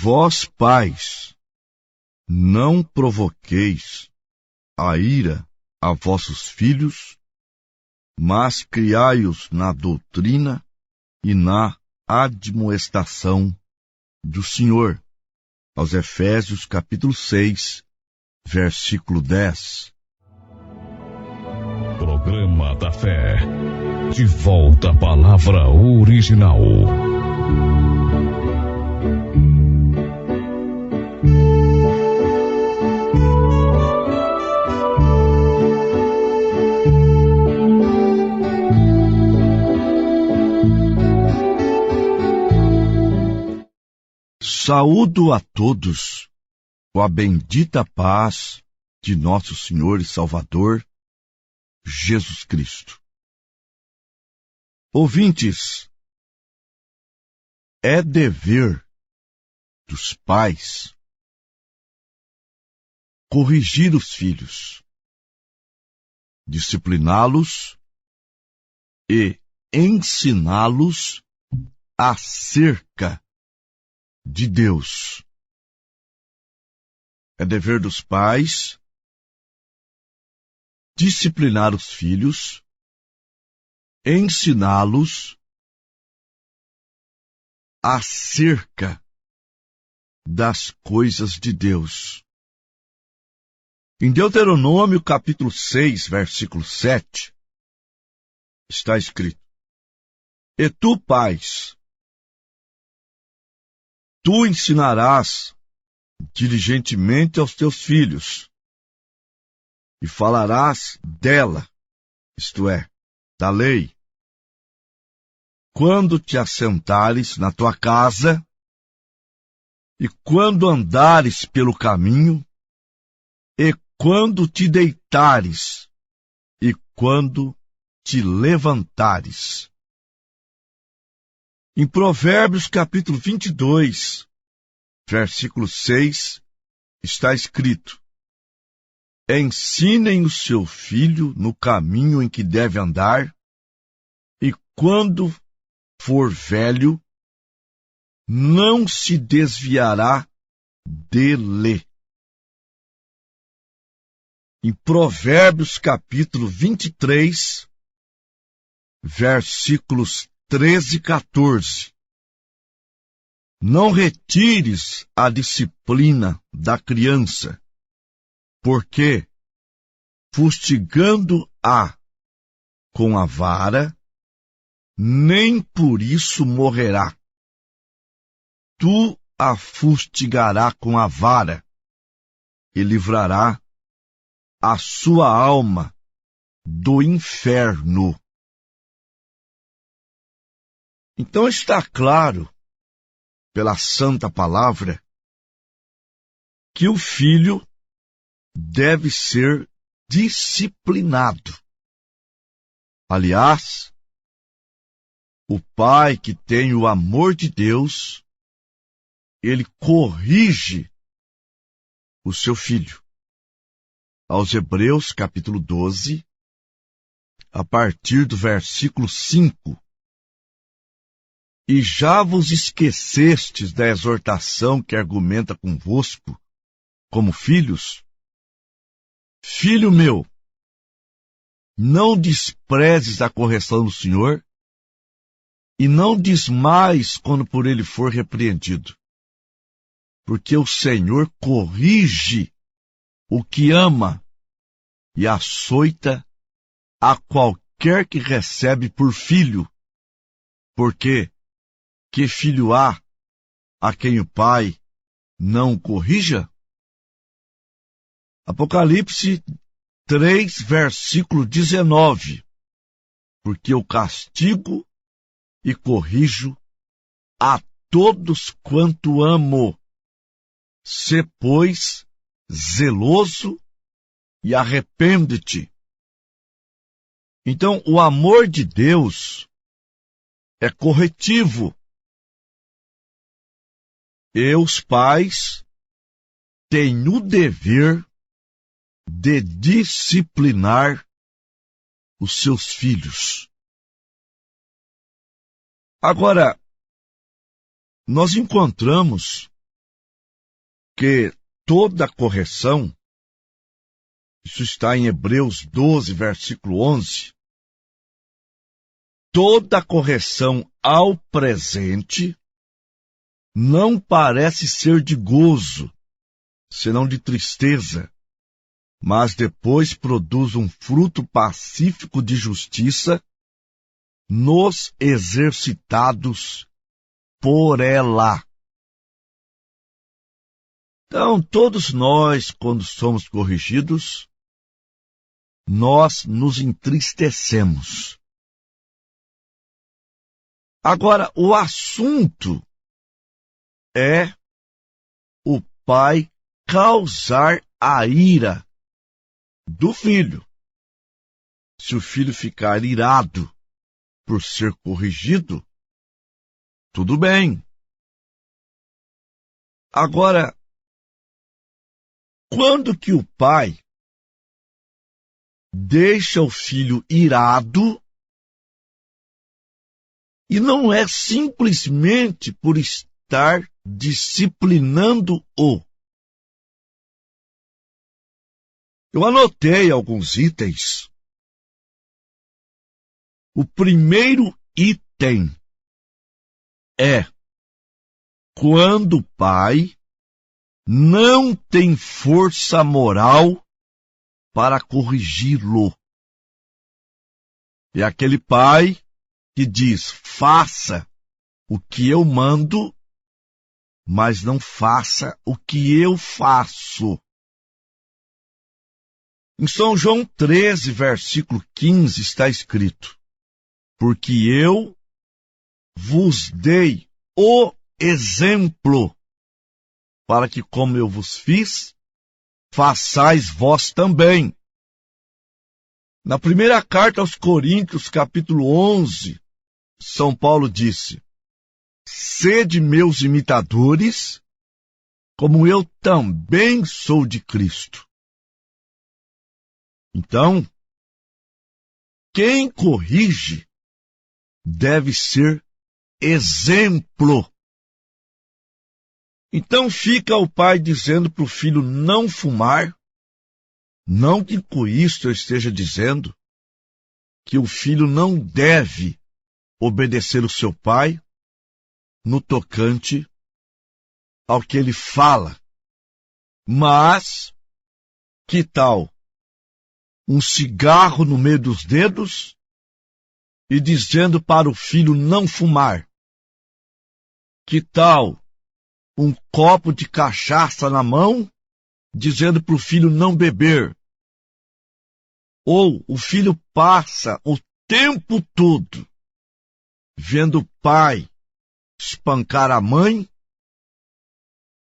Vós, pais, não provoqueis a ira a vossos filhos, mas criai-os na doutrina e na admoestação do Senhor. Aos Efésios, capítulo 6, versículo 10. Programa da Fé. De volta à palavra original. Saúdo a todos com a bendita paz de nosso Senhor e Salvador, Jesus Cristo. Ouvintes, é dever dos pais corrigir os filhos, discipliná-los e ensiná-los acerca de Deus. É dever dos pais disciplinar os filhos, ensiná-los acerca das coisas de Deus. Em Deuteronômio, capítulo 6, versículo 7, está escrito: E tu, pais, tu ensinarás diligentemente aos teus filhos, e falarás dela, isto é, da lei, quando te assentares na tua casa, e quando andares pelo caminho, e quando te deitares, e quando te levantares. Em Provérbios, capítulo 22, versículo 6, está escrito: Ensinem o seu filho no caminho em que deve andar, e quando for velho, não se desviará dele. Em Provérbios, capítulo 23, versículos 13 e 14. Não retires a disciplina da criança, porque, fustigando-a com a vara, nem por isso morrerá. Tu a fustigará com a vara, e livrará a sua alma do inferno. Então está claro, pela santa palavra, que o filho deve ser disciplinado. Aliás, o pai que tem o amor de Deus, ele corrige o seu filho. Aos Hebreus, capítulo 12, a partir do versículo 5. E já vos esquecestes da exortação que argumenta convosco, como filhos? Filho meu, não desprezes a correção do Senhor, e não desmaies quando por ele for repreendido. Porque o Senhor corrige o que ama e açoita a qualquer que recebe por filho. Porque que filho há a quem o pai não corrija? Apocalipse 3, versículo 19. Porque eu castigo e corrijo a todos quanto amo. Sê, pois, zeloso e arrepende-te. Então, o amor de Deus é corretivo. E os pais têm o dever de disciplinar os seus filhos. Agora, nós encontramos que toda correção, isso está em Hebreus 12, versículo 11, toda correção ao presente não parece ser de gozo, senão de tristeza, mas depois produz um fruto pacífico de justiça nos exercitados por ela. Então, todos nós, quando somos corrigidos, nós nos entristecemos. Agora, o assunto é o pai causar a ira do filho. Se o filho ficar irado por ser corrigido, tudo bem. Agora, quando que o pai deixa o filho irado, e não é simplesmente por estar disciplinando-o. Eu anotei alguns itens. O primeiro item é quando o pai não tem força moral para corrigi-lo. É aquele pai que diz: faça o que eu mando, mas não faça o que eu faço. Em São João 13, versículo 15, está escrito: porque eu vos dei o exemplo, para que, como eu vos fiz, façais vós também. Na primeira carta aos Coríntios, capítulo 11, São Paulo disse: sede meus imitadores, como eu também sou de Cristo. Então, quem corrige deve ser exemplo. Então fica o pai dizendo para o filho não fumar. Não que com isto eu esteja dizendo que o filho não deve obedecer o seu pai no tocante ao que ele fala. Mas, que tal um cigarro no meio dos dedos e dizendo para o filho não fumar? Que tal um copo de cachaça na mão, dizendo para o filho não beber? Ou o filho passa o tempo todo vendo o pai espancar a mãe,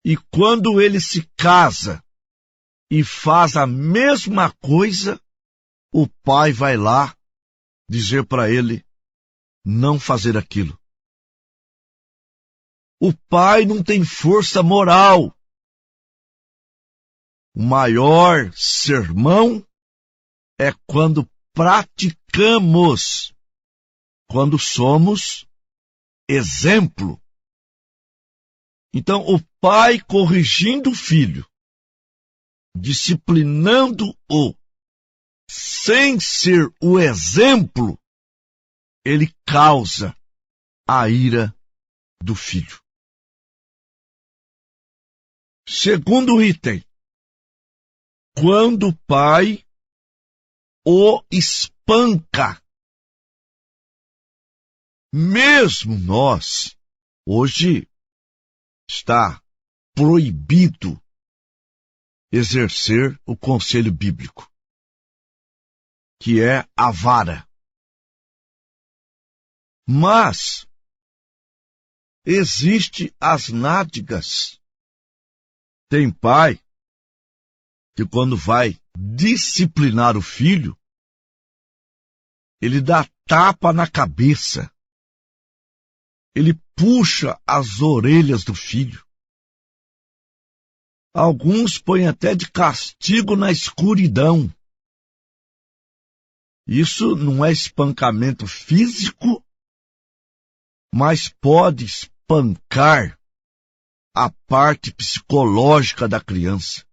e quando ele se casa e faz a mesma coisa, o pai vai lá dizer para ele não fazer aquilo. O pai não tem força moral. O maior sermão é quando praticamos, quando somos exemplo. Então, o pai corrigindo o filho, disciplinando-o, sem ser o exemplo, ele causa a ira do filho. Segundo item, quando o pai o espanca. Mesmo nós, hoje está proibido exercer o conselho bíblico, que é a vara. Mas existe as nádegas. Tem pai que quando vai disciplinar o filho, ele dá tapa na cabeça. Ele puxa as orelhas do filho. Alguns põem até de castigo na escuridão. Isso não é espancamento físico, mas pode espancar a parte psicológica da criança.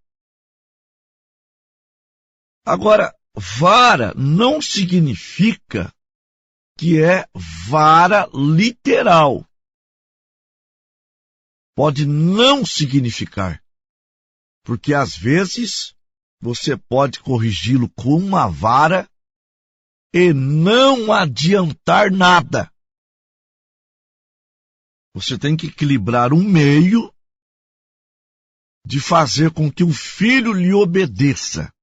Agora, vara não significa que é vara literal. Pode não significar, porque às vezes você pode corrigi-lo com uma vara e não adiantar nada. Você tem que equilibrar um meio de fazer com que o filho lhe obedeça,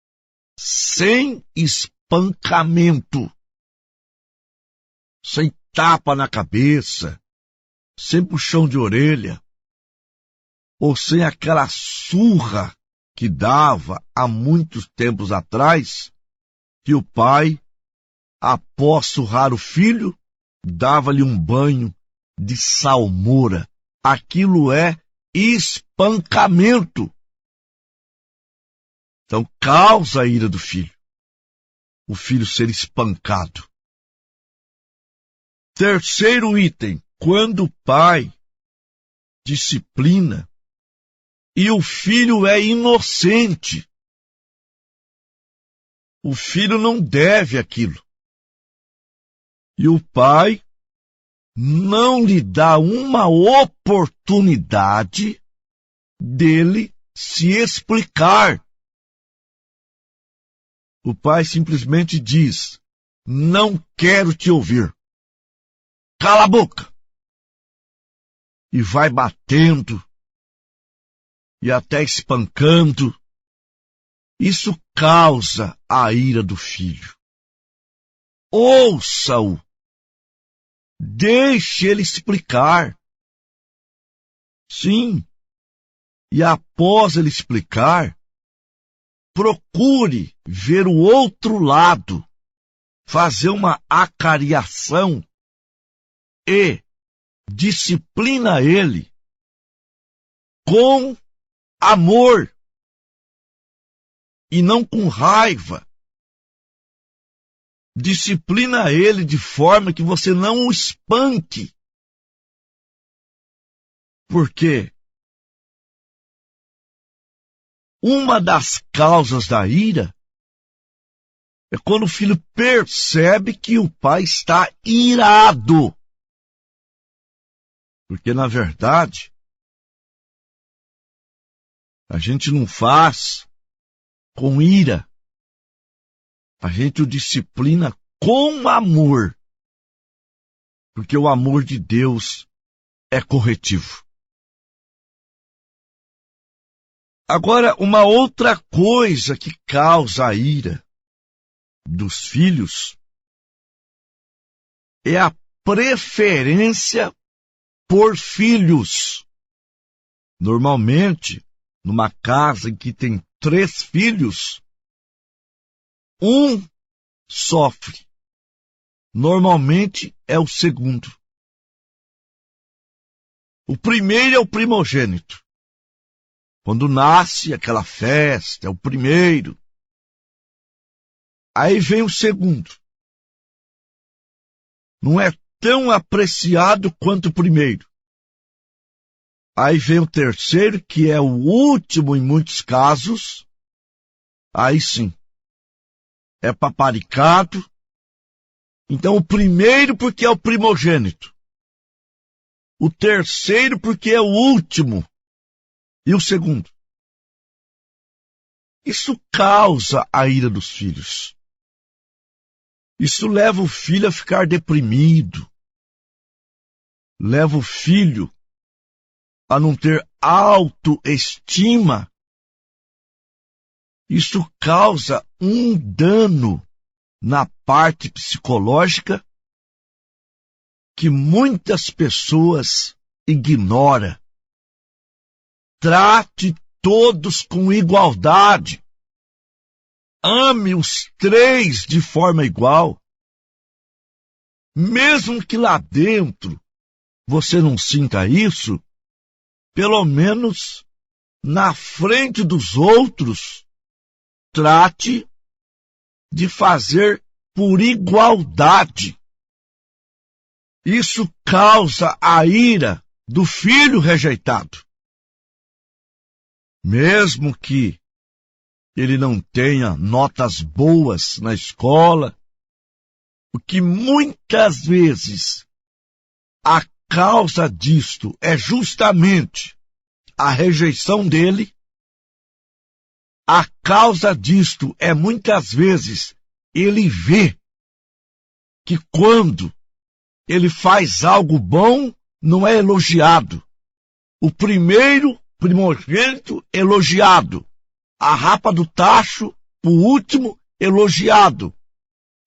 sem espancamento, sem tapa na cabeça, sem puxão de orelha, ou sem aquela surra que dava há muitos tempos atrás, que o pai, após surrar o filho, dava-lhe um banho de salmoura. Aquilo é espancamento. Então causa a ira do filho, o filho ser espancado. Terceiro item, quando o pai disciplina e o filho é inocente. O filho não deve aquilo. E o pai não lhe dá uma oportunidade dele se explicar. O pai simplesmente diz: não quero te ouvir. Cala a boca! E vai batendo e até espancando. Isso causa a ira do filho. Ouça-o. Deixe ele explicar. Sim. E após ele explicar, procure ver o outro lado, fazer uma acariação e disciplina ele com amor e não com raiva. Disciplina ele de forma que você não o espanque. Porque uma das causas da ira é quando o filho percebe que o pai está irado. Porque, na verdade, a gente não faz com ira. A gente o disciplina com amor. Porque o amor de Deus é corretivo. Agora, uma outra coisa que causa a ira dos filhos é a preferência por filhos. Normalmente, numa casa em que tem 3 filhos, um sofre. Normalmente é o segundo. O primeiro é o primogênito. Quando nasce aquela festa, é o primeiro. Aí vem o segundo. Não é tão apreciado quanto o primeiro. Aí vem o terceiro, que é o último em muitos casos. Aí sim, é paparicado. Então o primeiro porque é o primogênito. O terceiro porque é o último. E o segundo. Isso causa a ira dos filhos. Isso leva o filho a ficar deprimido. Leva o filho a não ter autoestima. Isso causa um dano na parte psicológica que muitas pessoas ignoram. Trate todos com igualdade. Ame os 3 de forma igual. Mesmo que lá dentro você não sinta isso, pelo menos na frente dos outros, trate de fazer por igualdade. Isso causa a ira do filho rejeitado. mesmo que ele não tenha notas boas na escola, porque muitas vezes a causa disto é justamente a rejeição dele. A causa disto é muitas vezes ele vê que quando ele faz algo bom, não é elogiado. O primeiro primogênito elogiado, a rapa do tacho, o último elogiado.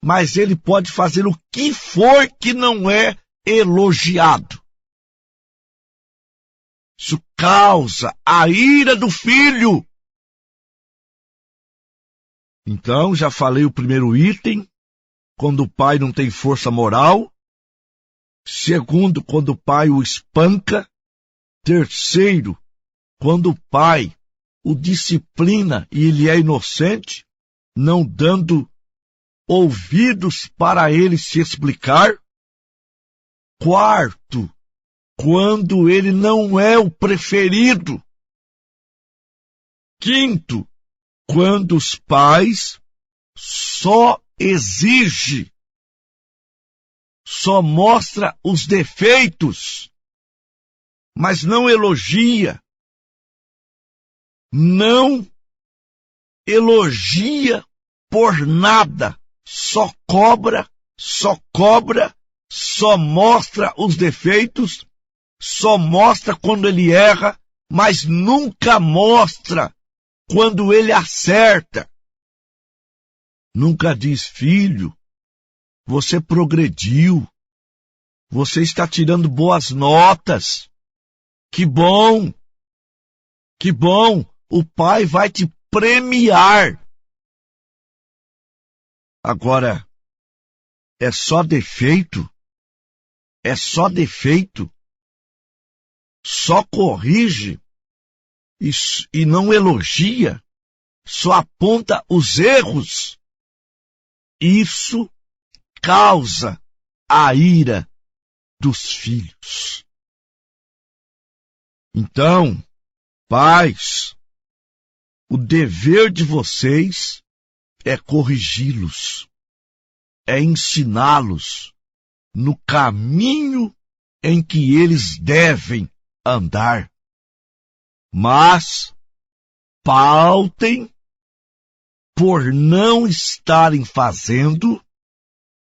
Mas ele pode fazer o que for que não é elogiado. Isso causa a ira do filho. Então, já falei o primeiro item, quando o pai não tem força moral. Segundo, quando o pai o espanca. Terceiro, quando o pai o disciplina e ele é inocente, não dando ouvidos para ele se explicar. Quarto, quando ele não é o preferido. Quinto, quando os pais só exigem, só mostra os defeitos, mas não elogia. Não elogia por nada. Só cobra, só mostra os defeitos, só mostra quando ele erra, mas nunca mostra quando ele acerta. Nunca diz: filho, você progrediu, você está tirando boas notas. Que bom, o pai vai te premiar. Agora, é só defeito, só corrige e não elogia, só aponta os erros. Isso causa a ira dos filhos. Então, pais, o dever de vocês é corrigi-los, é ensiná-los no caminho em que eles devem andar. Mas pautem por não estarem fazendo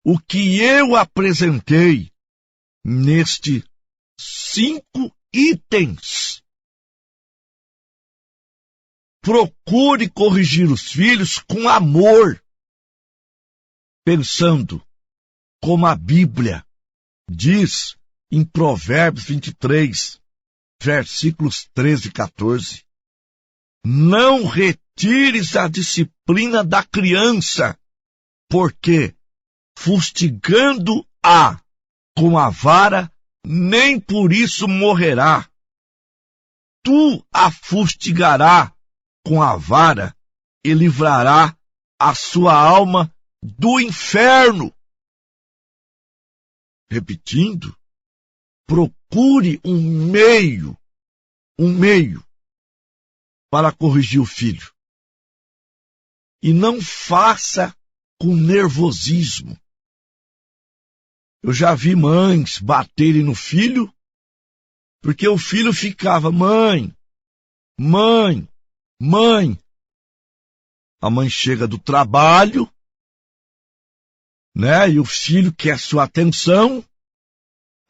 o que eu apresentei nestes 5 itens. Procure corrigir os filhos com amor, pensando como a Bíblia diz em Provérbios 23, versículos 13 e 14. Não retires a disciplina da criança, porque fustigando-a com a vara, nem por isso morrerá. Tu a fustigará com a vara e livrará a sua alma do inferno. Repetindo, procure um meio para corrigir o filho. E não faça com nervosismo. Eu já vi mães baterem no filho, porque o filho ficava: mãe. A mãe chega do trabalho, né? E o filho quer sua atenção,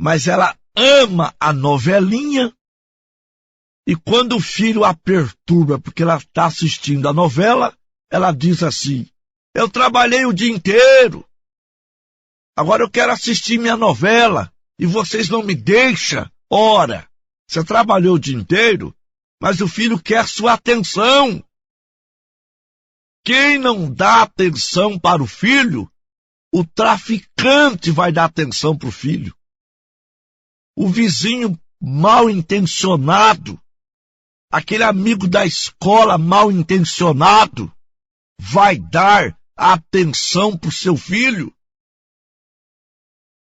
mas ela ama a novelinha. E quando o filho a perturba porque ela está assistindo a novela, ela diz assim: eu trabalhei o dia inteiro, agora eu quero assistir minha novela e vocês não me deixam. Ora, você trabalhou o dia inteiro, mas o filho quer sua atenção. Quem não dá atenção para o filho, o traficante vai dar atenção para o filho. O vizinho mal intencionado, aquele amigo da escola mal intencionado, vai dar atenção para o seu filho.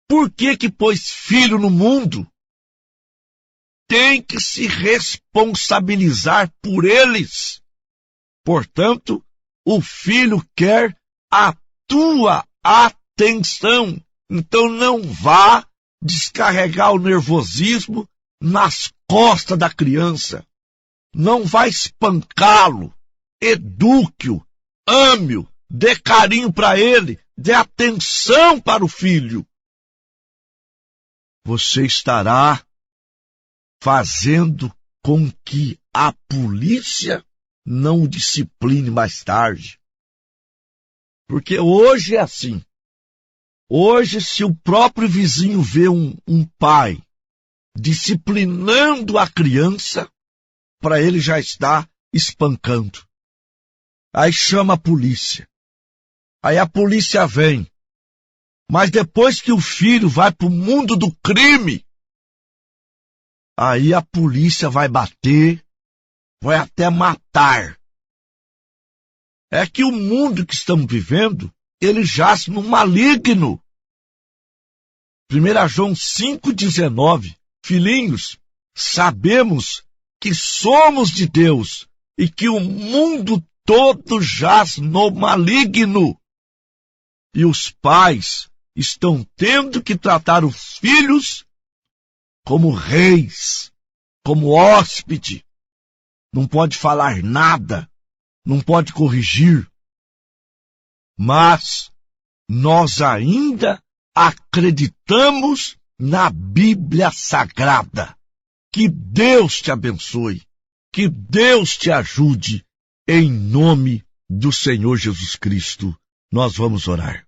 Por que pôs filho no mundo? tem que se responsabilizar por eles. Portanto, o filho quer a tua atenção. Então não vá descarregar o nervosismo nas costas da criança. Não vá espancá-lo. Eduque-o, ame-o, dê carinho para ele, dê atenção para o filho. Você estará fazendo com que a polícia não o discipline mais tarde. Porque hoje é assim. Hoje, se o próprio vizinho vê um pai disciplinando a criança, para ele já está espancando. Aí chama a polícia. Aí a polícia vem. Mas depois que o filho vai para o mundo do crime, aí a polícia vai bater, vai até matar. É que o mundo que estamos vivendo, ele jaz no maligno. 1 João 5,19. Filhinhos, sabemos que somos de Deus e que o mundo todo jaz no maligno. E os pais estão tendo que tratar os filhos como reis, como hóspede. Não pode falar nada, não pode corrigir. Mas nós ainda acreditamos na Bíblia Sagrada. Que Deus te abençoe, que Deus te ajude, em nome do Senhor Jesus Cristo. Nós vamos orar.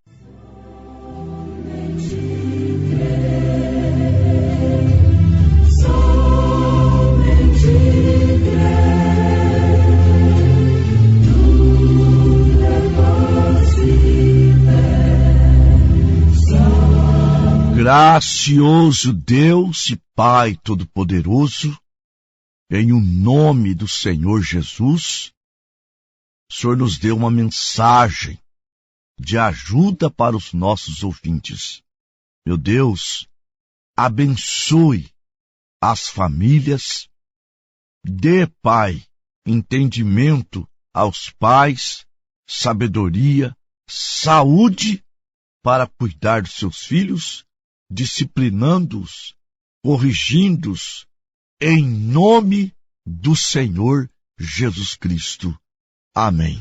Gracioso Deus e Pai Todo-Poderoso, em o nome do Senhor Jesus, o Senhor nos deu uma mensagem de ajuda para os nossos ouvintes. Meu Deus, abençoe as famílias, dê, Pai, entendimento aos pais, sabedoria, saúde para cuidar dos seus filhos, disciplinando-os, corrigindo-os, em nome do Senhor Jesus Cristo. Amém.